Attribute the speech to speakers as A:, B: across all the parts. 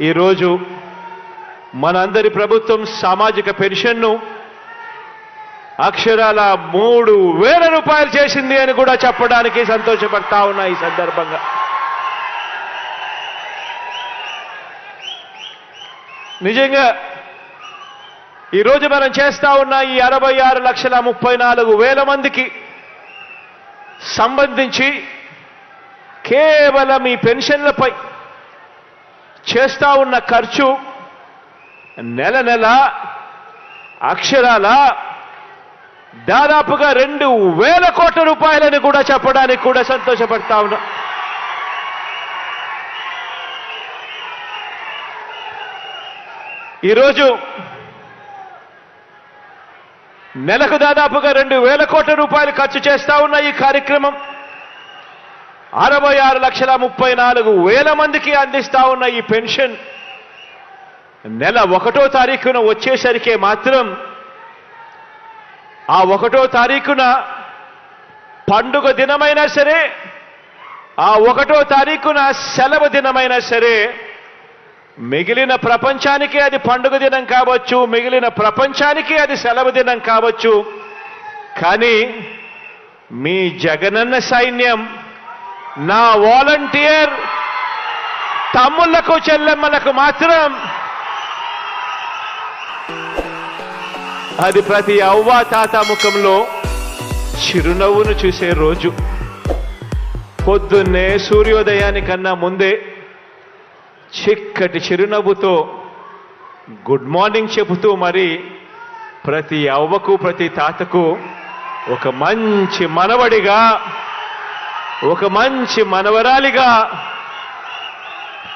A: ఈరోజు మనందరి ప్రభుత్వం సామాజిక పెన్షన్ను అక్షరాల 3,000 రూపాయలు చేసింది అని కూడా చెప్పడానికి సంతోషపడతా ఉన్నా ఈ సందర్భంగా. నిజంగా ఈరోజు మనం చేస్తా ఉన్న ఈ 66,34,000 మందికి సంబంధించి కేవలం ఈ పెన్షన్లపై చేస్తా ఉన్న ఖర్చు నెల నెల అక్షరాల దాదాపుగా 2,000 కోట్ల రూపాయలని కూడా చెప్పడానికి కూడా సంతోషపడతా ఉన్నా. ఈరోజు నెలకు దాదాపుగా 2,000 కోట్ల రూపాయలు ఖర్చు చేస్తా ఉన్న ఈ కార్యక్రమం 66,34,000 మందికి అందిస్తా ఉన్న ఈ పెన్షన్ నెల 1వ తారీఖున వచ్చేసరికి మాత్రం ఆ 1వ తారీఖున పండుగ దినమైనా సరే, ఆ 1వ తారీఖున సెలవు దినమైనా సరే, మిగిలిన ప్రపంచానికి అది పండుగ దినం కావచ్చు, మిగిలిన ప్రపంచానికి అది సెలవు దినం కావచ్చు. కానీ మీ జగనన్న సైన్యం, నా వాలంటీర్ తమ్ముళ్లకు చెల్లెమ్మలకు మాత్రం అది ప్రతి అవ్వ తాత ముఖంలో చిరునవ్వును చూసే రోజు. పొద్దున్నే సూర్యోదయానికన్నా ముందే చిక్కటి చిరునవ్వుతో గుడ్ మార్నింగ్ చెబుతూ మరి ప్రతి అవ్వకు ప్రతి తాతకు ఒక మంచి మనవడిగా, ఒక మంచి మనవరాలిగా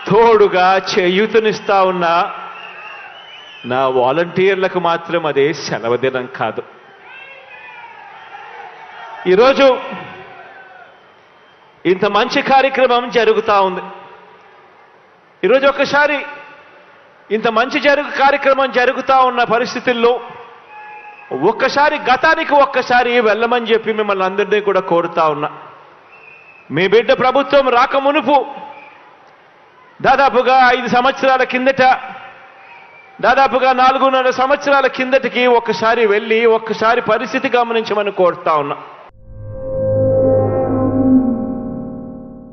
A: తోడుగా చేయూతనిస్తా ఉన్న నా వాలంటీర్లకు మాత్రం అదే సెలవు దినం కాదు. ఈరోజు ఇంత మంచి కార్యక్రమం జరుగుతూ ఉంది. ఈరోజు ఒక్కసారి ఇంత మంచి కార్యక్రమం జరుగుతూ ఉన్న పరిస్థితుల్లో ఒక్కసారి గతానికి ఒక్కసారి వెళ్ళమని చెప్పి మిమ్మల్ని అందరినీ కూడా కోరుతా ఉన్నా. మీ బిడ్డ ప్రభుత్వం రాకమునుపు దాదాపుగా 5 సంవత్సరాల కిందట, దాదాపుగా 4.5 సంవత్సరాల కిందటికి ఒక్కసారి వెళ్ళి ఒక్కసారి పరిస్థితి గమనించమని కోరుతా ఉన్నా.